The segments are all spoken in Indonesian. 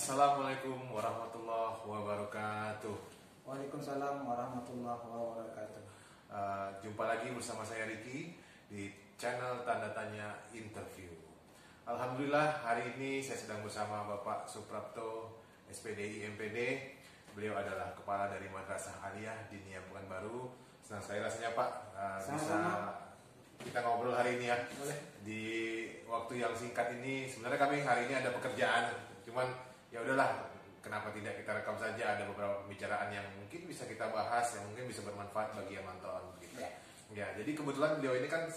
Assalamualaikum warahmatullahi wabarakatuh. Waalaikumsalam warahmatullahi wabarakatuh. Jumpa lagi bersama saya Ricky di channel Tanda Tanya Interview. Alhamdulillah hari ini saya sedang bersama Bapak Suprapto, SPDI MPD. Beliau adalah kepala dari Madrasah Aliyah Diniyah Pekanbaru. Senang sekali rasanya Pak bisa kita ngobrol hari ini ya. Boleh. Di waktu yang singkat ini sebenarnya kami hari ini ada pekerjaan, cuman ya udahlah, kenapa tidak kita rekam saja. Ada beberapa pembicaraan yang mungkin bisa kita bahas, yang mungkin bisa bermanfaat bagi yang nonton gitu. Ya, jadi kebetulan beliau ini kan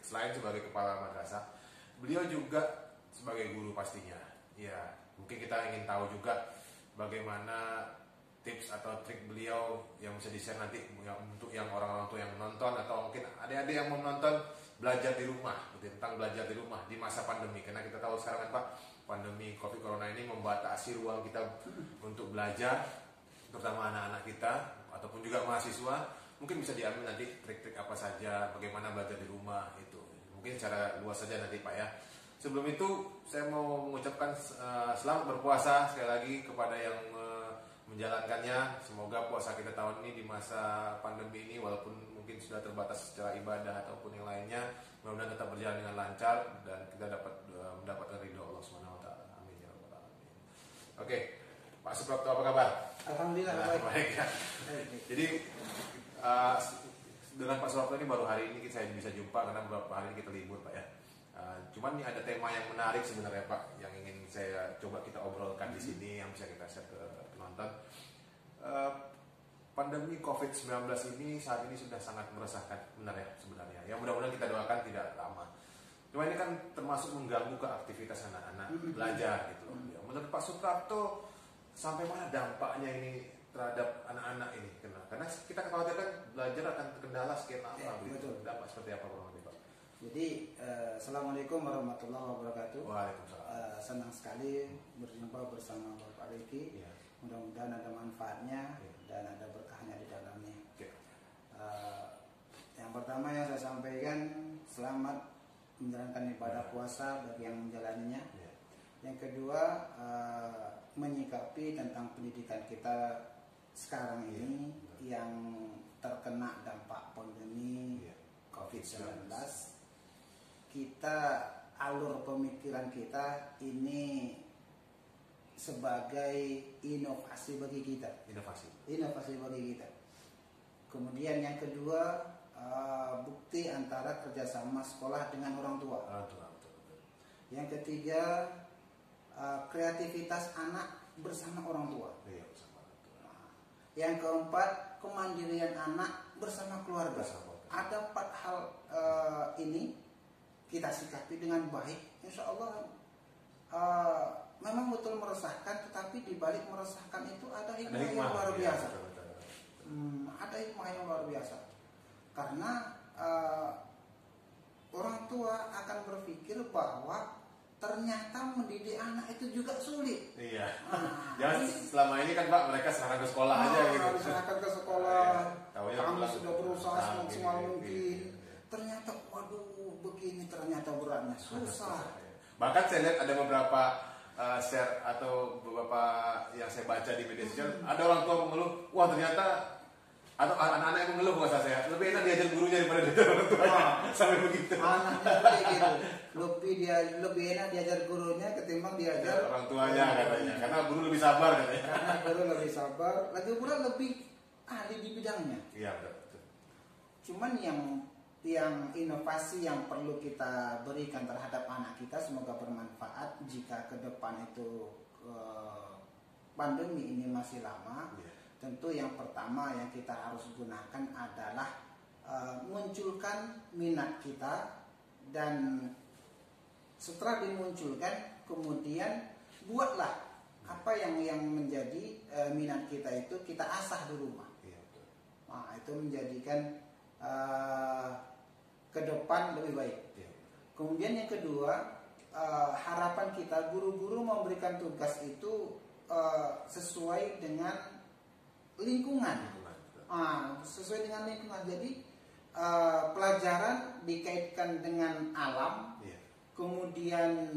selain sebagai kepala madrasah, beliau juga sebagai guru pastinya. Ya, mungkin kita ingin tahu juga bagaimana tips atau trik beliau yang bisa di-share nanti untuk yang orang-orang tua yang menonton, atau mungkin adik-adik yang mau menonton belajar di rumah, tentang belajar di rumah di masa pandemi. Karena kita tahu sekarang kan Pak, pandemi COVID Corona ini membatasi ruang kita untuk belajar, terutama anak-anak kita ataupun juga mahasiswa. Mungkin bisa diambil nanti trik-trik apa saja bagaimana belajar di rumah itu. Mungkin secara luas saja nanti Pak ya. Sebelum itu saya mau mengucapkan selamat berpuasa sekali lagi kepada yang menjalankannya. Semoga puasa kita tahun ini di masa pandemi ini, walaupun mungkin sudah terbatas secara ibadah ataupun yang lainnya, mudah-mudahan tetap berjalan dengan lancar dan kita dapat mendapatkan ridho Allah Subhanahu wa taala. Amin ya rabbal alamin. Oke, Pak Suprapto, apa kabar? Alhamdulillah Baik ya. Jadi dengan Pak Suprapto ini baru hari ini saya bisa jumpa, karena beberapa hari ini kita libur Pak ya. Cuman ini ada tema yang menarik sebenarnya Pak, yang ingin saya coba kita obrolkan di sini, yang bisa kita share ke penonton. Pandemi COVID-19 ini saat ini sudah sangat meresahkan, benar ya sebenarnya. Ya mudah-mudahan kita doakan tidak lama. Cuma ini kan termasuk mengganggu ke aktivitas anak-anak belajar gitu. Ya, menurut Pak Suprapto, sampai mana dampaknya ini terhadap anak-anak ini? Karena kita khawatirkan belajar akan terkendala sekian lama. Ya, gitu. betul. Dampak seperti apa Pak? Jadi Assalamualaikum warahmatullahi wabarakatuh. Waalaikumsalam. Senang sekali berjumpa bersama Bapak Riki. Ya. Mudah-mudahan ada manfaatnya dan ada berkahnya di dalamnya. Ya. Yang pertama yang saya sampaikan, selamat menjalankan ibadah puasa bagi yang menjalaninya. Ya. Yang kedua, menyikapi tentang pendidikan kita sekarang ini yang terkena dampak pandemi COVID-19. Kita, alur pemikiran kita ini sebagai inovasi bagi kita. Inovasi bagi kita. Kemudian yang kedua, bukti antara kerjasama sekolah dengan orang tua. Yang ketiga, kreativitas anak bersama orang tua. Yang keempat, kemandirian anak bersama keluarga. Ada 4 hal ini kita sikapi dengan baik, insya Allah memang betul meresahkan, tetapi di balik meresahkan itu ada hikmah yang luar biasa. Ada hikmah yang luar biasa, karena orang tua akan berpikir bahwa ternyata mendidik anak itu juga sulit. Iya. Jangan selama ini kan Pak, mereka serahkan ke sekolah aja gitu. Serahkan ke sekolah. Kami sudah berusaha semaksimal mungkin. Ternyata, waduh, begini ternyata beratnya susah. Bahkan saya lihat ada beberapa share atau beberapa yang saya baca di media sosial, ada orang tua mengeluh, wah ternyata, atau anak-anak yang mengeluh bahasa saya, lebih enak diajar gurunya daripada diajar orang tuanya. Sampai begitu. Anaknya kayak gitu. Lebih enak diajar gurunya ketimbang diajar orang tuanya katanya. Karena guru lebih sabar katanya. Karena guru lebih sabar, lagi pula lebih ahli di bidangnya. Iya betul. Cuman yang inovasi yang perlu kita berikan terhadap anak kita, semoga bermanfaat jika ke depan itu pandemi ini masih lama. Tentu yang pertama yang kita harus gunakan adalah munculkan minat kita, dan setelah dimunculkan kemudian buatlah apa yang menjadi minat kita itu kita asah di rumah. Nah, itu menjadikan ke depan lebih baik. Kemudian yang kedua, harapan kita guru-guru memberikan tugas itu sesuai dengan lingkungan. Sesuai dengan lingkungan. Jadi pelajaran dikaitkan dengan alam, kemudian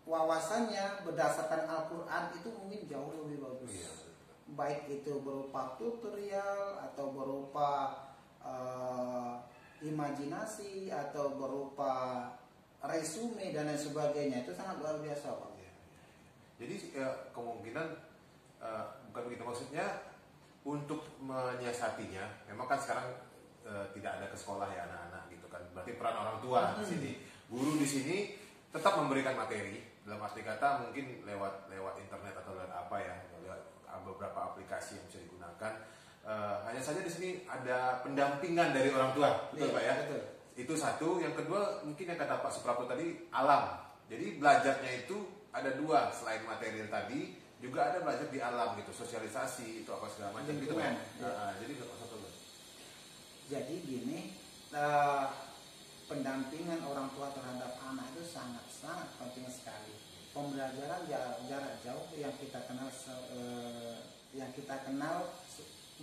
wawasannya berdasarkan Al-Quran itu mungkin jauh lebih bagus. Iya. Baik itu berupa tutorial atau berupa imajinasi atau berupa resume dan lain sebagainya, itu sangat luar biasa, Pak. Iya. Jadi kemungkinan bukan begitu, maksudnya untuk menyiasatinya memang kan sekarang tidak ada ke sekolah ya anak-anak gitu kan, berarti peran orang tua di sini, guru di sini tetap memberikan materi dalam arti kata mungkin lewat internet atau lewat apa ya, lewat beberapa aplikasi yang bisa digunakan. Hanya saja di sini ada pendampingan dari orang tua, betul Pak ya? Betul. Itu satu. Yang kedua mungkin yang kata Pak Suprapto tadi, alam. Jadi belajarnya itu ada dua, selain material tadi juga ada belajar di alam gitu, sosialisasi itu apa segala macam gitu kan. Jadi satu. Jadi gini, pendampingan orang tua terhadap anak itu sangat penting sekali. Pembelajaran jarak jauh yang kita kenal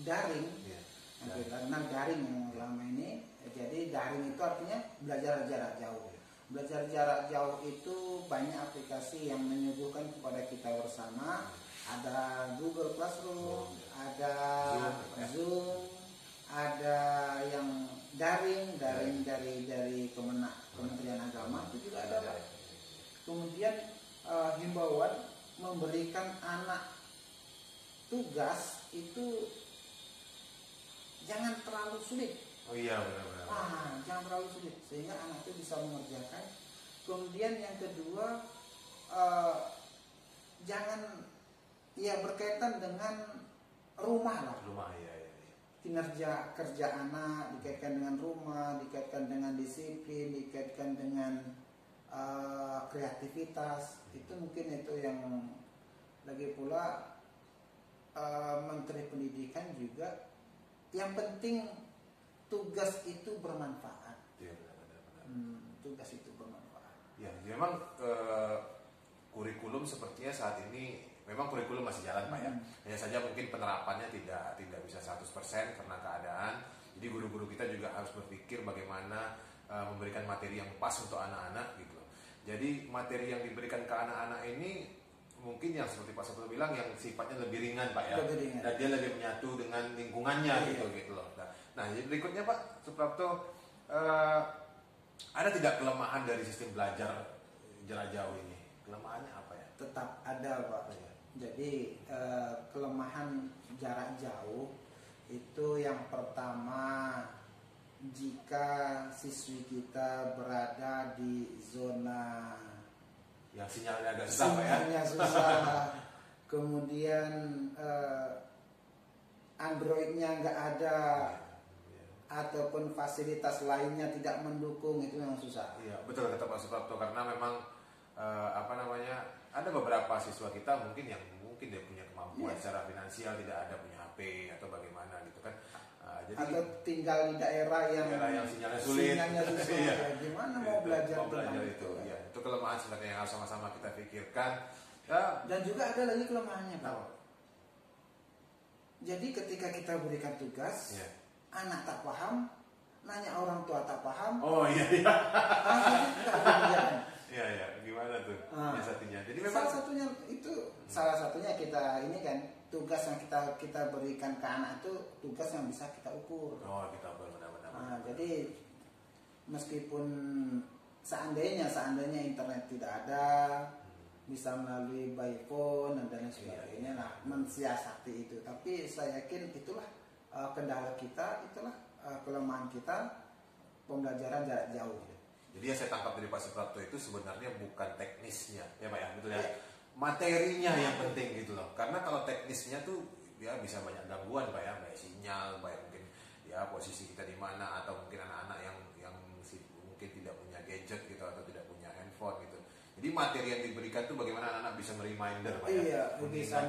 daring, yang kita kenal daring yang lama ini. Jadi daring itu artinya belajar jarak jauh. Belajar jarak jauh itu banyak aplikasi yang menyuguhkan kepada kita bersama. Ada Google Classroom, ada Zoom, ada yang daring dari Kementerian Agama itu juga ada, Pak. Kemudian himbauan memberikan anak tugas itu jangan terlalu sulit. Oh iya, benar-benar. Jangan terlalu sulit sehingga anak itu bisa mengerjakan. Kemudian yang kedua, jangan berkaitan dengan rumah lah. Rumah ya. Kinerja kerja anak dikaitkan dengan rumah, dikaitkan dengan disiplin, dikaitkan dengan kreativitas. Itu mungkin itu yang lagi pula Menteri Pendidikan juga, yang penting tugas itu bermanfaat. Iya, benar. Tugas itu bermanfaat. Ya, memang kurikulum sepertinya saat ini memang kurikulum masih jalan Pak ya. Hanya saja mungkin penerapannya tidak bisa 100% karena keadaan. Jadi guru-guru kita juga harus berpikir bagaimana memberikan materi yang pas untuk anak-anak gitu loh. Jadi materi yang diberikan ke anak-anak ini mungkin yang seperti Pak Suprapto bilang yang sifatnya lebih ringan Pak ya. Dan dia lebih menyatu dengan lingkungannya gitu loh. Nah, jadi berikutnya Pak Suprapto, ada tidak kelemahan dari sistem belajar jarak jauh ini? Kelemahannya apa ya? Tetap ada, Pak. Jadi kelemahan jarak jauh itu yang pertama, jika siswi kita berada di zona yang sinyalnya agak susah Pak ya. Sinyalnya susah. Kemudian Androidnya nggak ada, ataupun fasilitas lainnya tidak mendukung, itu yang susah. Iya, betul kata Pak Suprapto, karena memang ada beberapa siswa kita mungkin dia punya kemampuan secara finansial, tidak ada punya HP atau bagaimana gitu kan. Jadi atau tinggal di daerah yang sinyalnya sulit. Ya, gimana mau belajar itu? Ya, itu kelemahan sebenarnya yang harus sama-sama kita pikirkan. Ya. Dan juga ada lagi kelemahannya Pak. Jadi ketika kita berikan tugas, anak tak paham, nanya orang tua tak paham. Oh iya. Iya, gimana tuh satunya? Jadi memang salah satunya kita ini kan, tugas yang kita berikan ke anak itu tugas yang bisa kita ukur. Oh, kita benar-benar. Jadi meskipun seandainya internet tidak ada, bisa melalui by phone dan lain sebagainya, mensiasati itu. Tapi saya yakin itulah kendala kita, itulah kelemahan kita, pembelajaran jarak jauh. Jadi yang saya tangkap dari Pak Suprapto itu sebenarnya bukan teknisnya, ya Pak ya, betul ya. Materinya yang penting gitu loh. Karena kalau teknisnya tuh ya bisa banyak gangguan Pak ya, baik sinyal, baik mungkin ya posisi kita di mana, atau mungkin anak-anak yang mungkin tidak punya gadget gitu atau tidak punya handphone gitu. Jadi materi yang diberikan tuh bagaimana anak-anak bisa mereminder Pak ya. Iya,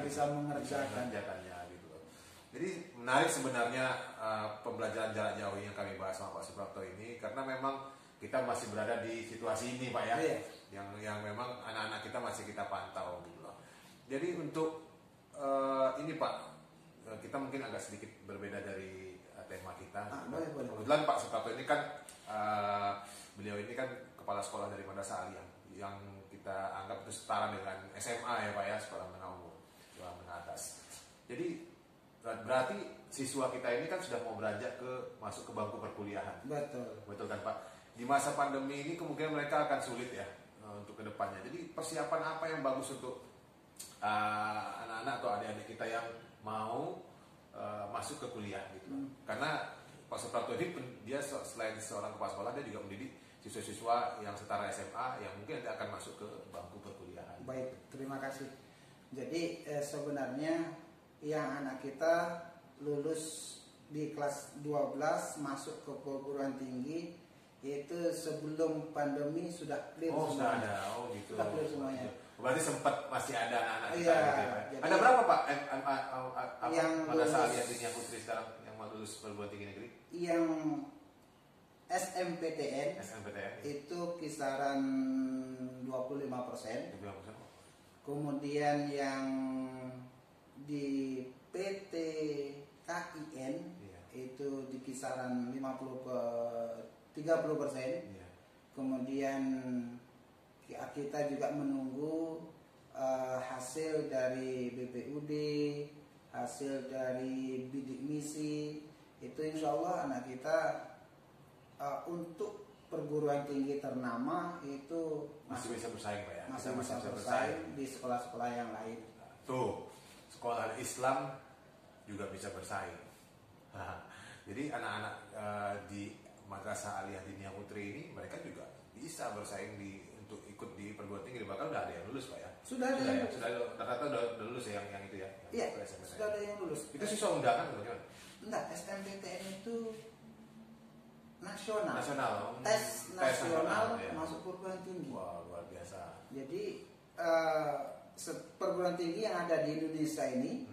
bisa mengerjakannya gitu loh. Jadi menarik sebenarnya pembelajaran jarak jauh yang kami bahas sama Pak Suprapto ini, karena memang kita masih berada di situasi ini Pak ya, yang memang anak-anak kita masih kita pantau gitu loh. Jadi untuk ini Pak, kita mungkin agak sedikit berbeda dari tema kita. Kebetulan Pak Suprapto ini kan beliau ini kan kepala sekolah dari Madrasah Aliyah, yang kita anggap itu setara dengan SMA ya Pak ya, sekolah menengah umum, sekolah menengah atas. Jadi berarti siswa kita ini kan sudah mau beranjak masuk ke bangku perkuliahan. Betul kan Pak? Di masa pandemi ini kemungkinan mereka akan sulit ya untuk kedepannya. Jadi persiapan apa yang bagus untuk anak-anak atau adik-adik kita yang mau masuk ke kuliah gitu? Karena Pak Suprapto ini dia selain seorang kepala sekolah, dia juga mendidik siswa-siswa yang setara SMA yang mungkin nanti akan masuk ke bangku perkuliahan. Baik, terima kasih. Jadi sebenarnya yang anak kita lulus di kelas 12 masuk ke perguruan tinggi itu sebelum pandemi sudah clear semuanya. Sudah ada, gitu. Sudah clear semuanya. Berarti sempat masih ada anak-anak kita Iya, gitu ya, Pak. jadi, ada berapa Pak yang madrasah Aliyah Diniyah Putri sekarang yang mau lulus perguruan tinggi negeri? Yang SMPTN itu kisaran 25%. 25%. Kemudian yang di PT KIN itu di kisaran 30%. Iya. Kemudian kita juga menunggu hasil dari BPUD, hasil dari bidik misi. Itu insya Allah anak kita untuk perguruan tinggi ternama itu masih bisa bersaing Pak ya? Masih bisa bersaing di sekolah-sekolah yang lain. Tuh, sekolah Islam juga bisa bersaing. Jadi anak-anak di Madrasah Aliyah Diniyah Putri ini mereka juga bisa bersaing untuk ikut di perguruan tinggi. Bahkan udah ada yang lulus Pak ya? Sudah ada yang lulus. Rata-rata udah lulus ya yang itu ya? Iya, sudah ada yang lulus. Itu siswa undangan atau bagaimana? Enggak, SMPTN itu nasional. Tes nasional ya. Masuk perguruan tinggi. Wah, luar biasa. Jadi perguruan tinggi yang ada di Indonesia ini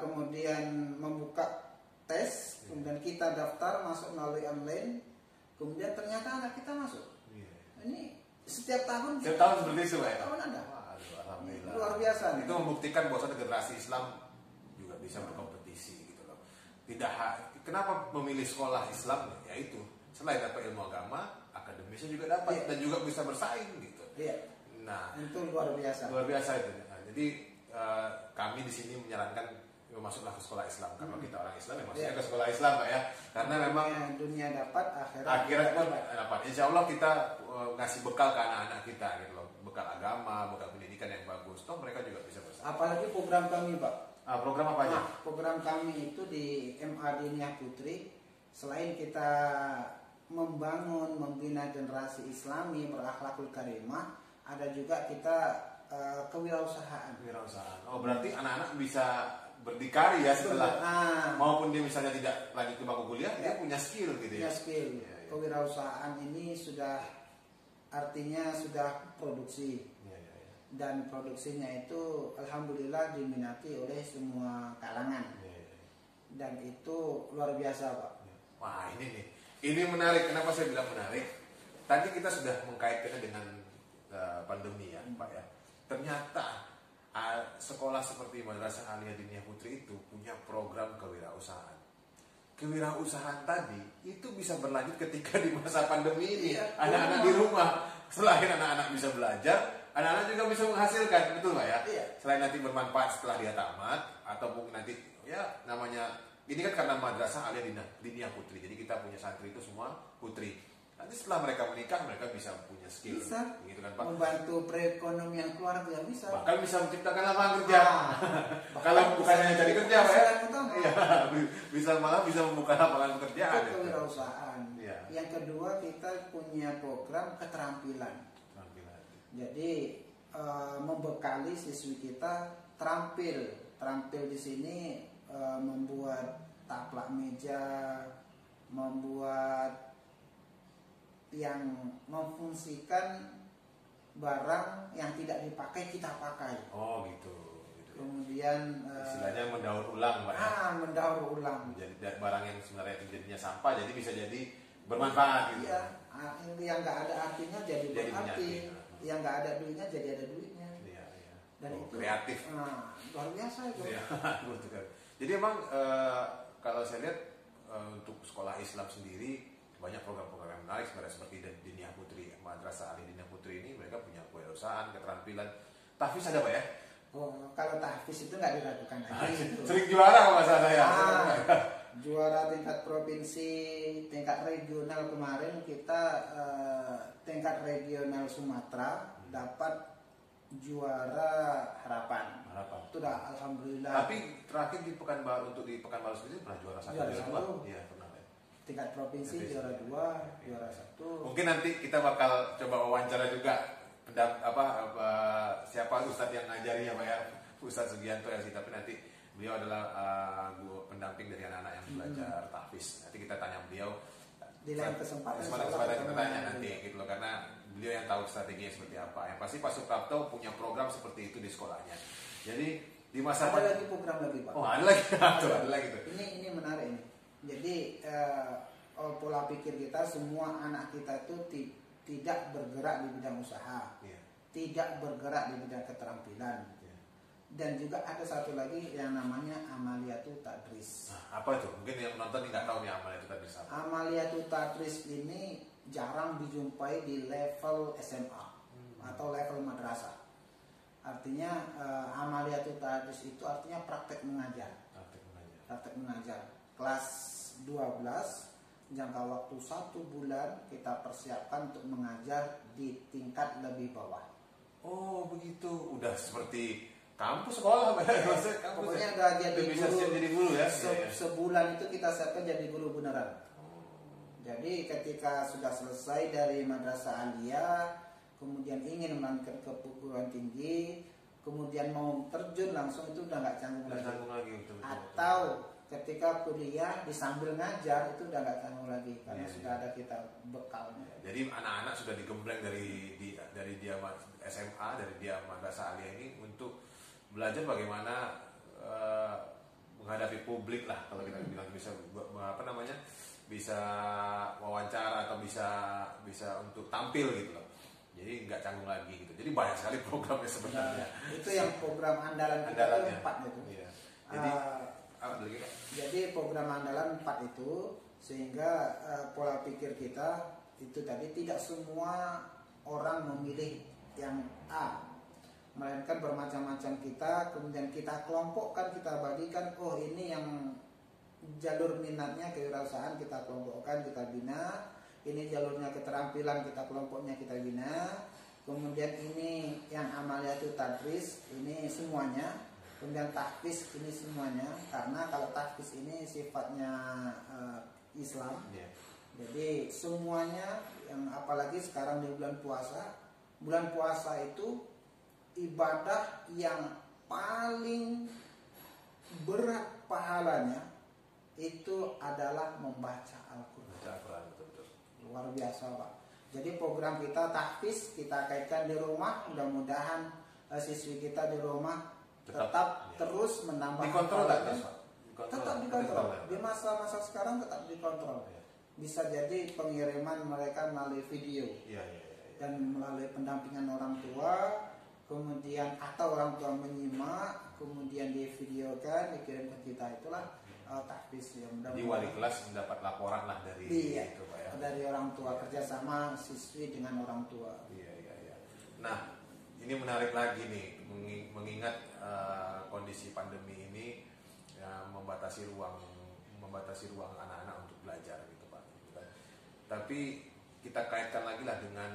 kemudian membuka tes, kemudian kita daftar masuk melalui online, kemudian ternyata anak kita masuk. Ini setiap tahun seperti itu Pak ya? Tahun ada. Alhamdulillah. Luar biasa. Itu membuktikan bahwa generasi Islam juga bisa berkompetisi gitu loh. Kenapa memilih sekolah Islam? Ya itu, selain dapat ilmu agama, akademisnya juga dapat dan juga bisa bersaing gitu. Iya. Nah, itu luar biasa. Luar biasa itu. Nah, jadi kami di sini menyarankan masuklah ke sekolah Islam. Karena kita orang Islam ya maksudnya ke sekolah Islam Pak ya. Karena memang dunia dapat, akhirat pun dapat. Insya Allah kita ngasih bekal ke anak-anak kita gitu loh. Bekal agama, bekal pendidikan yang bagus. Toh mereka juga bisa bersaing. Apalagi program kami Pak. Program apa aja? Program kami itu di MA Diniyah Putri, selain kita membangun, membina generasi Islami berakhlakul karimah, ada juga kita kewirausahaan. Oh, berarti anak-anak bisa berdikari ya setelah maupun dia misalnya tidak lanjut ke bangku kuliah, dia punya skill gitu ya. Punya skill. Kewirausahaan ini sudah artinya sudah produksi. Dan produksinya itu alhamdulillah diminati oleh semua kalangan. Dan itu luar biasa Pak. Wah, ini nih. Ini menarik. Kenapa saya bilang menarik? Tadi kita sudah mengkaitkannya dengan pandemi ya, Pak ya. Ternyata sekolah seperti Madrasah Aliyah Diniyah Putri itu punya program kewirausahaan. Kewirausahaan tadi itu bisa berlanjut ketika di masa pandemi ini. Anak-anak di rumah, selain anak-anak bisa belajar, anak-anak juga bisa menghasilkan, betul Pak ya? Iya. Selain nanti bermanfaat setelah dia tamat, ataupun nanti ya namanya, ini kan karena Madrasah Aliyah Diniyah Putri, jadi kita punya santri itu semua putri. Nanti setelah mereka menikah, mereka bisa punya skill. Bisa. Gitu kan, Pak? Membantu perekonomian keluarga bisa. Bahkan bisa menciptakan lapangan kerja. Kalau bukan hanya cari kerja, Pak ya? Iya, malah bisa membuka lapangan pekerjaan. Itu kewirausahaan. Iya. Yang kedua kita punya program keterampilan. Jadi membekali siswi kita terampil di sini, membuat taplak meja, membuat yang memfungsikan barang yang tidak dipakai kita pakai. Oh gitu. Kemudian istilahnya mendaur ulang Pak ya? Mendaur ulang. Jadi barang yang sebenarnya jadinya sampah jadi bisa jadi bermanfaat gitu. Iya, yang nggak ada artinya jadi berarti, yang nggak ada duitnya jadi ada duitnya. Iya. Dan itu kreatif. Luar biasa itu. Iya. Jadi emang kalau saya lihat untuk sekolah Islam sendiri banyak program-program yang menarik sebenarnya seperti Dinia Putri, Madrasah Ali Dinia Putri ini mereka punya kewirausahaan, keterampilan. Tahfiz ada Pak ya? Oh, kalau tahfiz itu nggak diragukan lagi. Sering juara kalau masalah saya. Juara tingkat provinsi, tingkat regional kemarin kita tingkat regional Sumatera dapat juara harapan. Itu udah alhamdulillah. Tapi terakhir di Pekanbaru di Pekanbaru sendiri pernah juara satu. Iya pernah. Ya. Tingkat provinsi juara 2, juara 1. Mungkin nanti kita bakal coba wawancara juga siapa Ustadz yang ngajari ya Pak ya, Ustadz Sugianto ya sih, tapi nanti beliau adalah pendamping dari anak-anak yang belajar tahfiz. Nanti kita tanya beliau di lain kesempatan kita tanya nanti gitu loh, karena beliau yang tahu strateginya seperti apa. Yang pasti Pak Suprapto punya program seperti itu di sekolahnya. Jadi di masa ada lagi program lagi Pak. Oh ada lagi, ada lagi tuh. Ini menarik ini. Jadi pola pikir kita semua anak kita itu tidak bergerak di bidang usaha, tidak bergerak di bidang keterampilan, dan juga ada satu lagi yang namanya amaliyatul tadris. Nah, apa itu? Mungkin yang nonton nggak tahu nih amaliyatul tadris apa. Amaliyatul tadris ini jarang dijumpai di level SMA atau level madrasah. Artinya amaliyatul tadris itu artinya praktek mengajar. Praktek mengajar. Kelas 12 jangka waktu 1 bulan kita persiapkan untuk mengajar di tingkat lebih bawah. Oh begitu, udah seperti kampus sekolah, pokoknya udah jadi guru ya. Sebulan itu kita siapkan jadi guru beneran. Jadi ketika sudah selesai dari madrasah aliyah, kemudian ingin melanjutkan ke perguruan tinggi, kemudian mau terjun langsung itu udah nggak canggung lagi. Atau ketika kuliah disambil ngajar itu udah nggak canggung lagi karena sudah ada kita bekalnya. Jadi anak-anak sudah digembleng dari dia SMA, dari dia madrasah aliyah ini untuk belajar bagaimana menghadapi publik lah, kalau kita bilang bisa bisa wawancara atau bisa untuk tampil gitu loh. Jadi nggak canggung lagi gitu. Jadi banyak sekali programnya sebenarnya. Itu yang program andalan kita itu 4 itu. Iya. Jadi program andalan 4 itu sehingga pola pikir kita itu tadi tidak semua orang memilih yang A, melainkan bermacam-macam kita, kemudian kita kelompokkan, kita bagikan. Oh ini yang jalur minatnya kewirausahaan kita kelompokkan, kita bina. Ini jalurnya keterampilan kita kelompoknya, kita bina. Kemudian ini yang amaliyatul tadris, ini semuanya. Kemudian tahfiz ini semuanya, karena kalau tahfiz ini sifatnya Islam. Jadi semuanya, yang apalagi sekarang di bulan puasa itu ibadah yang paling berat pahalanya itu adalah membaca Al-Quran. Luar biasa Pak. Jadi program kita tahfiz kita kaitkan di rumah, mudah-mudahan siswi kita di rumah tetap terus menambah dikontrol kan? Tetap dikontrol. Di masa-masa sekarang tetap dikontrol. Bisa jadi pengiriman mereka melalui video dan melalui pendampingan orang tua, kemudian atau orang tua menyimak, kemudian divideokan, dikirim ke kita, itulah tahfiz yang mudah-mudahan. Jadi wali kelas mendapat laporan lah dari itu Pak ya. Dari orang tua, kerjasama siswi dengan orang tua. Iya. Nah ini menarik lagi nih, mengingat kondisi pandemi ini ya, membatasi ruang anak-anak untuk belajar gitu Pak. Tapi kita kaitkan lagi lah dengan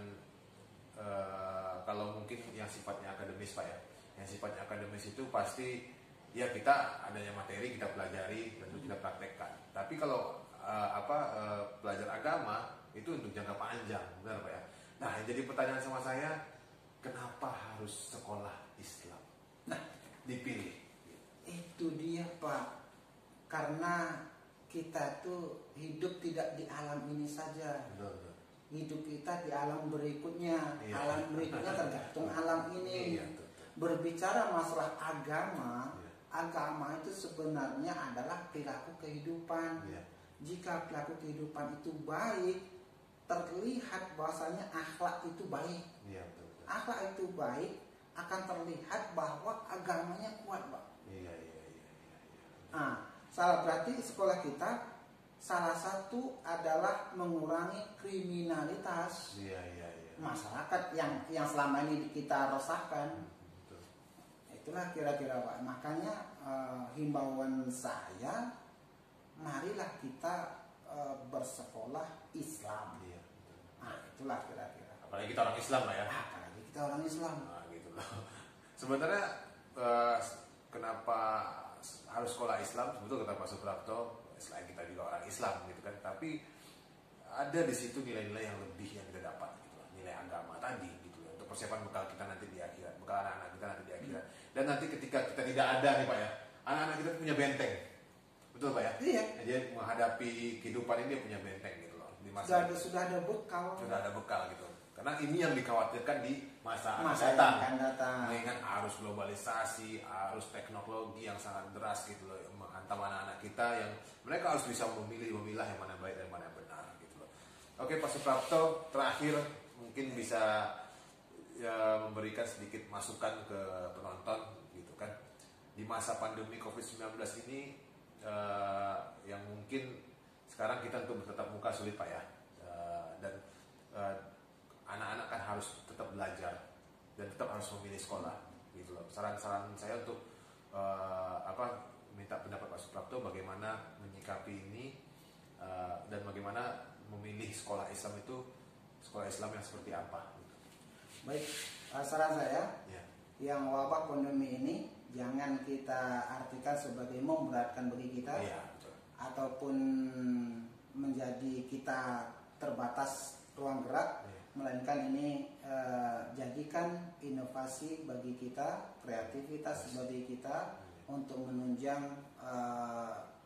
kalau mungkin yang sifatnya akademis Pak ya. Yang sifatnya akademis itu pasti ya kita adanya materi kita pelajari dan kita praktekkan. Tapi kalau belajar agama itu untuk jangka panjang, benar Pak ya. Nah, yang jadi pertanyaan sama saya, kenapa harus sekolah Islam? Nah, dipilih. Itu dia Pak. Karena kita tuh hidup tidak di alam ini saja. Betul. Hidup kita di alam berikutnya. Alam berikutnya tergantung alam ini. Berbicara masalah agama, agama itu sebenarnya adalah perilaku kehidupan. Jika perilaku kehidupan itu baik, terlihat bahwasanya akhlak itu baik. Akhlak itu baik, akan terlihat bahwa agamanya kuat, Pak. Nah, salah berarti sekolah kita salah satu adalah mengurangi kriminalitas masyarakat yang selama ini kita resahkan. Betul. Itulah kira-kira Pak. Makanya himbauan saya, marilah kita bersekolah Islam. Iya, betul. Nah, itulah kira-kira. Apalagi kita orang Islam lah ya. Apalagi kita orang Islam. Nah, gitu loh. Sebenarnya kenapa harus sekolah Islam? Sebetulnya kata Pak Suprapto, selain kita juga orang Islam gitu kan, tapi ada di situ nilai-nilai yang lebih yang kita dapat gitu loh. Nilai agama tadi gitu loh, untuk persiapan bekal kita nanti di akhirat, bekal anak-anak kita nanti di akhirat. Dan nanti ketika kita tidak ada nih Pak ya, anak-anak kita punya benteng. Betul Pak ya? Iya. Jadi menghadapi kehidupan ini dia punya benteng gitu loh. Di masa Sudah ada bekal. sudah ada bekal gitu. Karena ini yang dikhawatirkan di masa yang datang. akan datang. Mengingat arus globalisasi, arus teknologi yang sangat deras gitu loh, menghantam anak-anak kita yang mereka harus bisa memilah yang mana baik dan mana yang benar gitu loh. Oke Pak Suprapto, terakhir mungkin bisa ya, memberikan sedikit masukan ke penonton gitu kan. Di masa pandemi COVID-19 ini yang mungkin sekarang kita untuk bertatap muka sulit Pak ya. Dan anak-anak kan harus tetap belajar dan tetap harus memilih sekolah gitu loh. Saran-saran saya untuk minta pendapat Pak Suprapto bagaimana menyikapi ini dan bagaimana memilih sekolah Islam itu, sekolah Islam yang seperti apa gitu. Baik, saran saya Ya. yang wabah pandemi ini jangan kita artikan sebagai memberatkan bagi kita, Iya, betul. ataupun menjadi kita terbatas ruang gerak, Iya. melainkan ini jadikan inovasi bagi kita, kreativitas bagi kita untuk menunjang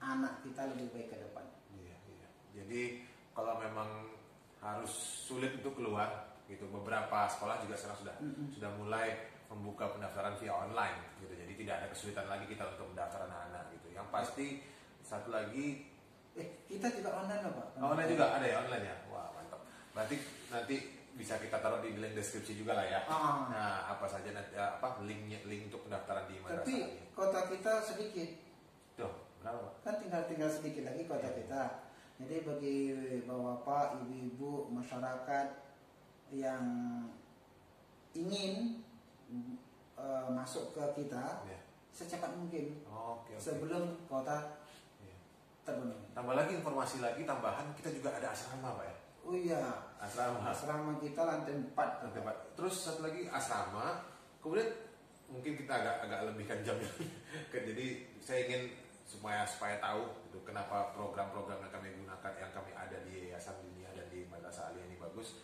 anak kita lebih baik ke depan. Iya, iya. Jadi kalau memang harus sulit untuk keluar gitu, beberapa sekolah juga sekarang sudah mulai membuka pendaftaran via online gitu. Jadi tidak ada kesulitan lagi kita untuk mendaftar anak-anak gitu. Yang pasti satu lagi Kita juga online loh Pak. online juga ada ya, online ya. Wah, mantap. Berarti nanti bisa kita taruh di link deskripsi juga lah ya. Nah, apa saja nanti link untuk pendaftaran di madrasah Tapi ini. kota kita sedikit. Tuh, berapa Pak? Kan tinggal sedikit lagi kota kita. Jadi bagi bapak, ibu-ibu, masyarakat yang ingin masuk ke kita Ya. secepat mungkin Oke. sebelum kota Iya. terpenuhi. Tambah lagi informasi lagi tambahan, kita juga ada asrama Pak ya. Oh iya, Asrama. kita lantai 4. Lantai 4. Terus satu lagi asrama. Kemudian mungkin kita agak lebihkan jamnya. Jadi saya ingin supaya tahu gitu, kenapa program-program yang kami gunakan, yang kami ada di Yayasan Diniyah dan di Madrasah Aliyah ini bagus.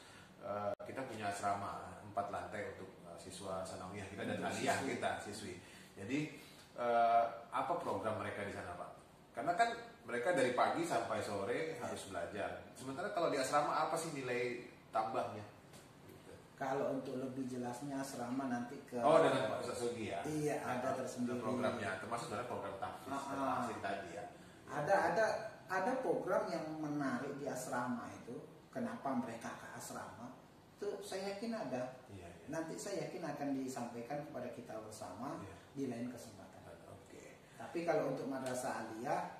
Kita punya asrama 4 lantai untuk siswa sanawiyah kita dan aliyah kita, siswi. Jadi apa program mereka di sana Pak? Karena kan mereka dari pagi sampai sore harus belajar. Sementara kalau di asrama apa sih nilai tambahnya? Gitu. Kalau untuk lebih jelasnya asrama nanti ke Dengan Pak Ustaz Sugi ya. Iya, ada tersendiri programnya, termasuk sebenarnya program tahfiz tadi ya. Ada program yang menarik di asrama itu. Kenapa mereka ke asrama? Itu saya yakin ada. Iya. Nanti saya yakin akan disampaikan kepada kita bersama di lain kesempatan. Oke. Tapi kalau untuk madrasah aliyah,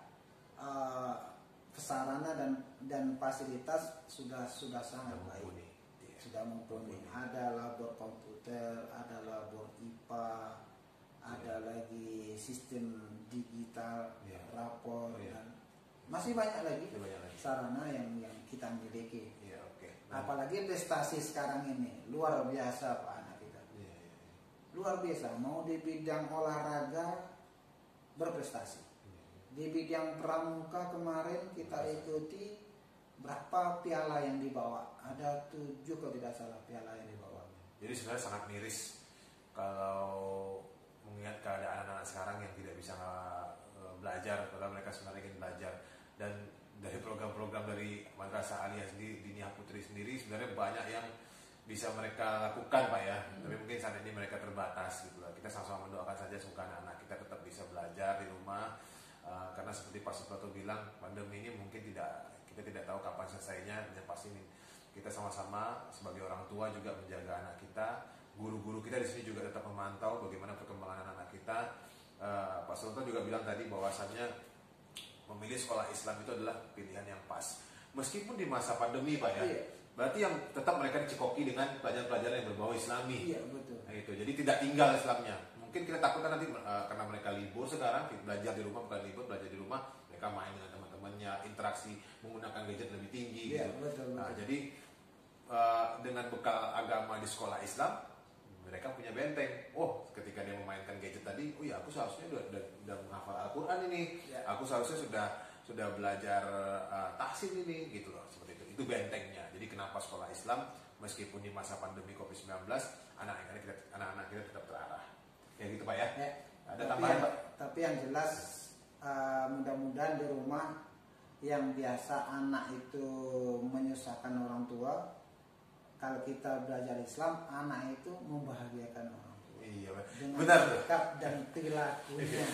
sarana dan fasilitas sudah sangat baik. Sudah mumpuni. Ada labor komputer, ada labor IPA, ada lagi sistem digital, rapor, dan masih banyak lagi sarana yang kita miliki. Apalagi prestasi sekarang ini luar biasa Pak anak kita. Luar biasa. Mau di bidang olahraga berprestasi. Di bidang pramuka kemarin kita ikuti berapa piala yang dibawa? Ada 7 kalau tidak salah piala yang dibawa. Jadi sebenarnya sangat miris kalau mengingat keadaan anak-anak sekarang yang tidak bisa belajar, padahal mereka sebenarnya ingin belajar. Dan dari program-program dari Madrasah Aliyah sendiri, Diniyah Putri sendiri sebenarnya banyak yang bisa mereka lakukan Pak ya. Tapi mungkin saat ini mereka terbatas gitu lah. Kita sama-sama mendoakan saja semoga anak-anak kita tetap bisa belajar di rumah. Karena seperti Pak Suprapto bilang, pandemi ini mungkin kita tidak tahu kapan selesainya. Yang pasti kita sama-sama sebagai orang tua juga menjaga anak kita. Guru-guru kita di sini juga tetap memantau bagaimana perkembangan anak-anak kita. Pak Suprapto juga bilang tadi bahwasannya memilih sekolah Islam itu adalah pilihan yang pas. Meskipun di masa pandemi Pak ya, Iya. berarti yang tetap mereka dicekoki dengan pelajaran-pelajaran yang berbau Islami. Iya, betul. Nah, itu. Jadi tidak tinggal Islamnya. Mungkin kita takutkan nanti karena mereka libur sekarang, belajar di rumah, bukan libur, belajar di rumah, mereka main dengan teman-temannya, interaksi menggunakan gadget lebih tinggi Iya, gitu. betul. Nah, jadi dengan bekal agama di sekolah Islam, mereka punya benteng. Oh, ketika dia memainkan gadget tadi, oh ya aku seharusnya udah menghafal Al-Quran ini. Ya. Aku seharusnya sudah belajar tahsin ini gitu loh, seperti itu. Itu bentengnya. Jadi kenapa sekolah Islam meskipun di masa pandemi Covid-19 anak-anak kita tetap terarah. Ya gitu Pak ya. Ya. Ada tambahan Pak? Tapi yang jelas mudah-mudahan di rumah yang biasa anak itu menyusahkan orang tua, kalau kita belajar Islam, anak itu membahagiakan orang tua. Iya, Dengan benar. sikap dan perilakunya.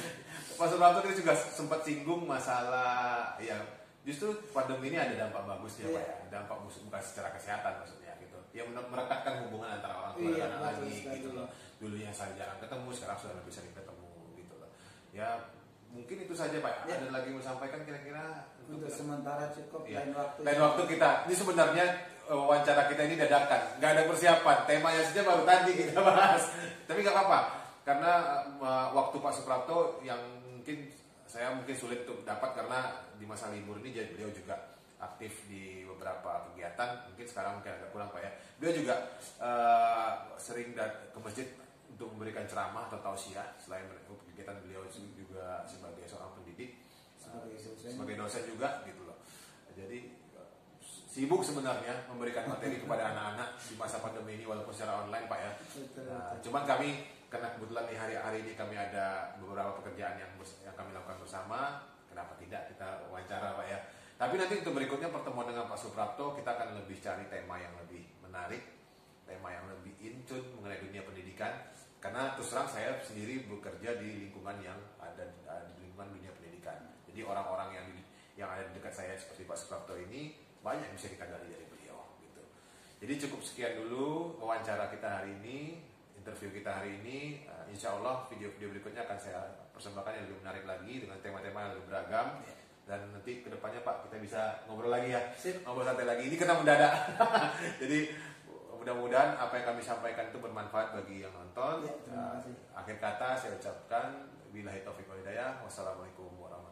Pak Suprapto tadi juga sempat singgung masalah ya justru pandemi ini ada dampak bagusnya Pak ya, dampak bukan secara kesehatan maksudnya gitu. Yang merekatkan hubungan antara orang tua dan anak lagi gitu loh. Dulunya saya jarang ketemu, sekarang sudah lebih sering ketemu gitu loh. Ya mungkin itu saja Pak. Ya. Ada lagi mau sampaikan kira-kira Untuk sementara cukup, ya. lain Lain waktu kita. Ini sebenarnya wawancara kita ini dadakan, nggak ada persiapan. Temanya saja baru tadi kita bahas. Tapi nggak apa-apa, karena waktu Pak Suprapto yang saya mungkin sulit untuk dapat karena di masa libur ini jadi beliau juga aktif di beberapa kegiatan. Mungkin sekarang mungkin agak kurang Pak ya. Beliau juga sering ke masjid untuk memberikan ceramah atau tausiah. Selain kegiatan beliau juga sebagai seorang pendidik, sebagai dosen juga gitu loh. Jadi sibuk sebenarnya memberikan materi kepada anak-anak di masa pandemi ini walaupun secara online Pak ya. Cuman kami karena kebetulan di hari ini kami ada beberapa pekerjaan yang kami lakukan bersama, kenapa tidak kita wawancara Pak ya. Tapi nanti untuk berikutnya pertemuan dengan Pak Suprapto kita akan lebih cari tema yang lebih menarik, tema yang lebih in-tune mengenai dunia pendidikan. Karena terus terang saya sendiri bekerja di lingkungan yang ada di lingkungan dunia pendidikan. Jadi orang-orang yang ada di dekat saya seperti Pak Suprapto ini banyak yang bisa kita gali dari beliau gitu. Jadi cukup sekian dulu wawancara kita hari ini, interview kita hari ini. Insya Allah video-video berikutnya akan saya persembahkan yang lebih menarik lagi dengan tema-tema yang lebih beragam. Dan nanti kedepannya Pak kita bisa ngobrol lagi ya. Ngobrol santai lagi. Ini kena mendadak. Jadi mudah-mudahan apa yang kami sampaikan itu bermanfaat bagi yang nonton. Ya, terima kasih. Akhir kata saya ucapkan billahi taufiq wal hidayah. Wassalamualaikum warahmatullahi wabarakatuh.